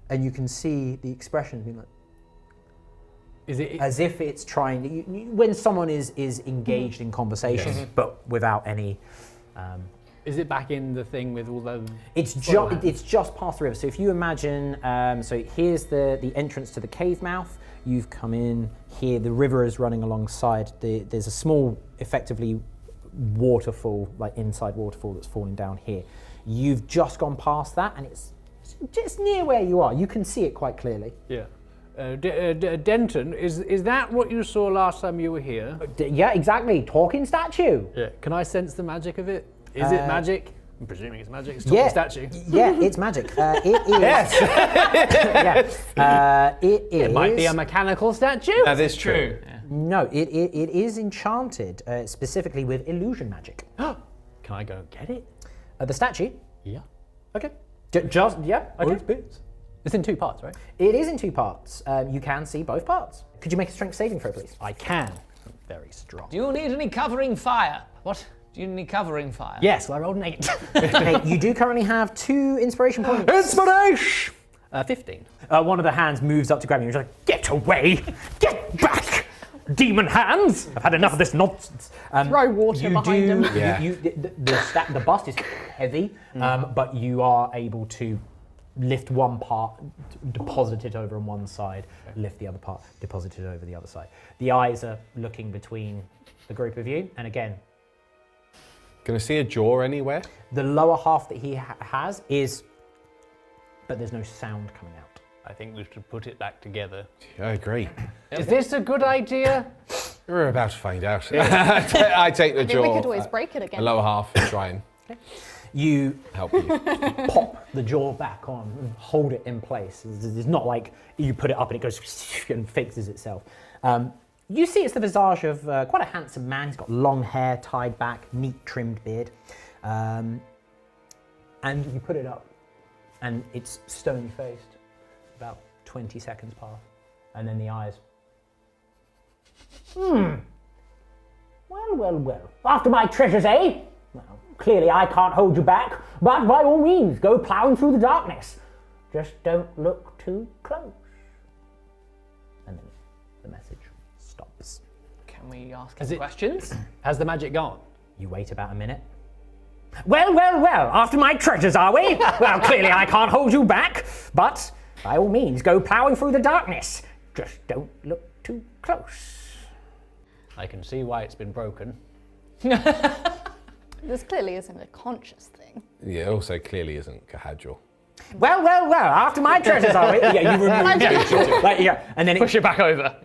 and you can see the expression being like, Is it as if it's trying to, when someone is engaged in conversation, but without any. Is it back in the thing with all the? It's just past the river. So if you imagine, so here's the entrance to the cave mouth. You've come in here. The river is running alongside. There's a small, effectively, waterfall, like inside waterfall that's falling down here. You've just gone past that, and it's just near where you are. You can see it quite clearly. Yeah. Denton, is that what you saw last time you were here? Yeah, exactly. Talking statue. Yeah. Can I sense the magic of it? Is it magic? I'm presuming it's magic. It's talking statue. Yeah, it's magic. It is. Yes. It is. It might be a mechanical statue. That is true. Yeah. No, it is enchanted, specifically with illusion magic. Can I go get it? The statue? Yeah. Okay. Okay. It's in two parts, right? It is in two parts. You can see both parts. Could you make a strength saving throw, please? I can. I'm very strong. Do you need any covering fire? What? Do you need any covering fire? Yes, well, I rolled an 8. Okay, you do currently have 2 inspiration points. Inspiration! 15. One of the hands moves up to grab you. You're like, get away! Get back! Demon hands! I've had enough of this nonsense. Throw water behind him. Yeah. The bust is heavy, but you are able to lift one part, deposit it over on one side, lift the other part, deposit it over the other side. The eyes are looking between the group of you, and again, Can I see a jaw anywhere? the lower half that he has is, but there's no sound coming out. I think we should put it back together. I agree. Is this a good idea? We're about to find out. I take the I think jaw. we could always break it The again. lower half and try and You help you. pop the jaw back on and hold it in place. It's not like you put it up and it goes and fixes itself. You see it's the visage of quite a handsome man. He's got long hair tied back, neat trimmed beard. And you put it up and it's stony faced. About 20 seconds pass. And then the eyes. Well. After my treasures, eh? Well, clearly I can't hold you back, but by all means, go ploughing through the darkness. Just don't look too close. And then the message stops. Can we ask Is any it- questions? Has the magic gone? You wait about a minute. Well, after my treasures, are we? Well, clearly I can't hold you back, but by all means, go ploughing through the darkness. Just don't look too close. I can see why it's been broken. The this clearly isn't a conscious thing. Yeah, it also clearly isn't Cahadral. Well, after my treasures are we? Yeah, you remove it. Like, yeah, and then Push it back over.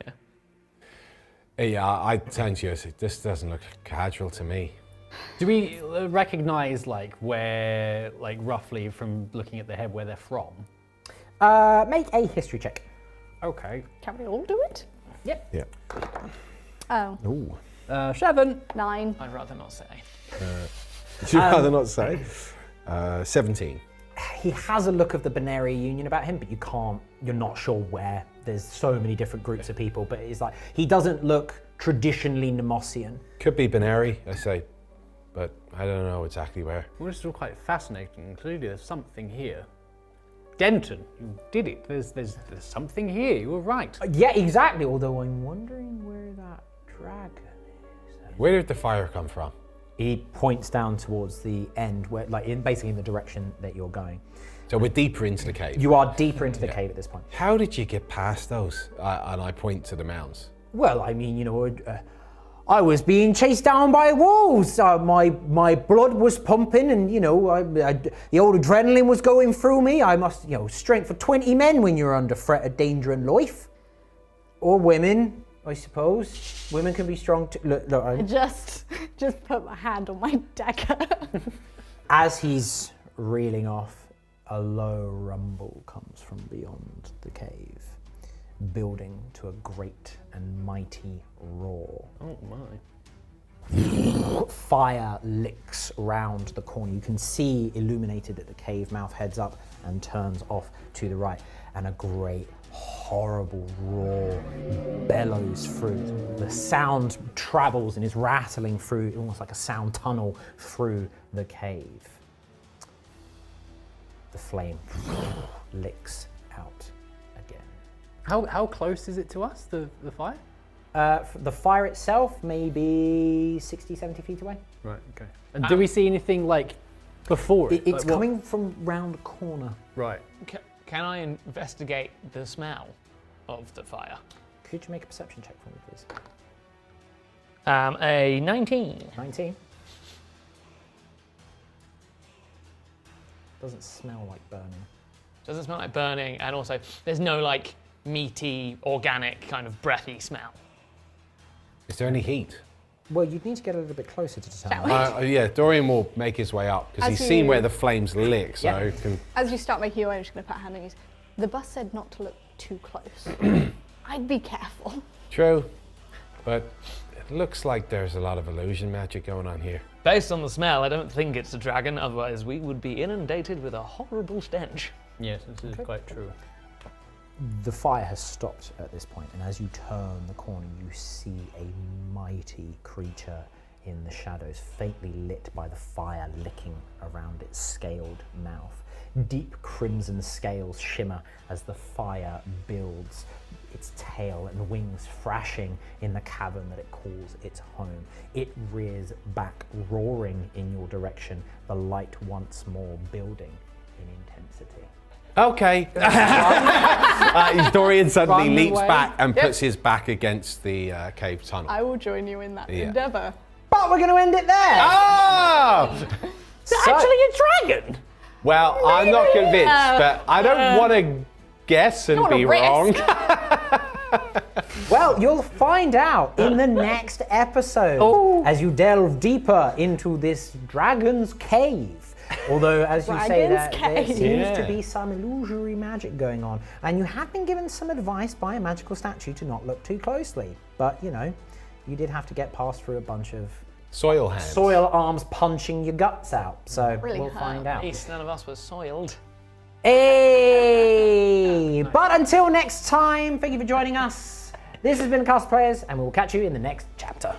Yeah, I turned to you and said, this doesn't look Cahadral to me. Do we recognize like where, like roughly from looking at the head, where they're from? Make a history check. Okay. Can we all do it? Yep. Yeah. Oh, Ooh. 7. 9. I'd rather not say. Would you rather not say? 17. He has a look of the Binary Union about him, but you're not sure where. There's so many different groups of people, but it's like, he doesn't look traditionally Nemosian. Could be Binary, I say, but I don't know exactly where. Well, this is all quite fascinating. Clearly there's something here. Denton, you did it. There's something here. You were right. Yeah, exactly, although I'm wondering where that dragon is. Where did the fire come from? He points down towards the end, where, basically in the direction that you're going. So we're deeper into the cave. You are deeper into the cave at this point. How did you get past those? And I point to the mounds. Well, I mean, I was being chased down by wolves. My blood was pumping, and the old adrenaline was going through me. I must, strength for 20 men when you're under threat of danger and life, or women, I suppose. Women can be strong too. Look, I just put my hand on my dagger. As he's reeling off, a low rumble comes from beyond the cave, building to a great and mighty roar. Oh my. Fire licks round the corner. You can see illuminated that the cave mouth heads up and turns off to the right, and a great, horrible roar bellows through. The sound travels and is rattling through, almost like a sound tunnel through the cave. The flame licks out again. How close is it to us, the fire? The fire itself may be 60, 70 feet away. Right, okay. And do we see anything like before it? It's Like, what- coming from round a corner. Right. Can I investigate the smell of the fire? Could you make a perception check for me, please? A 19. 19. Doesn't smell like burning. Doesn't smell like burning, and also there's no like meaty, organic kind of breathy smell. Is there any heat? Well, you'd need to get a little bit closer to determine. Yeah, Dorian will make his way up because As he's seen you- where the flames lick, so Yeah. can... As you start making your way, I'm just going to put a hand on you. The bus said not to look too close. I'd be careful. True, but it looks like there's a lot of illusion magic going on here. Based on the smell, I don't think it's a dragon, otherwise we would be inundated with a horrible stench. Yes, this is quite true. The fire has stopped at this point, and as you turn the corner, you see a mighty creature in the shadows, faintly lit by the fire licking around its scaled mouth. Deep crimson scales shimmer as the fire builds, its tail and wings thrashing in the cavern that it calls its home. It rears back, roaring in your direction, the light once more building in intensity. Okay. Dorian suddenly Run leaps away. back and puts his back against the cave tunnel. I will join you in that Yeah. endeavour. But we're going to end it there! Oh! Actually a dragon! Well, I'm not convinced, but I don't want to guess and wanna be risk. wrong. Well, you'll find out in the next episode as you delve deeper into this dragon's cave. Although, as you say, Dragon's there cave. seems to be some illusory magic going on, and you have been given some advice by a magical statue to not look too closely. But, you did have to get past through a bunch of Soil hands. soil arms punching your guts out. So Really we'll hurt. find out. At least none of us were soiled. Hey! But until next time, thank you for joining us. This has been Cast Players, and we will catch you in the next chapter.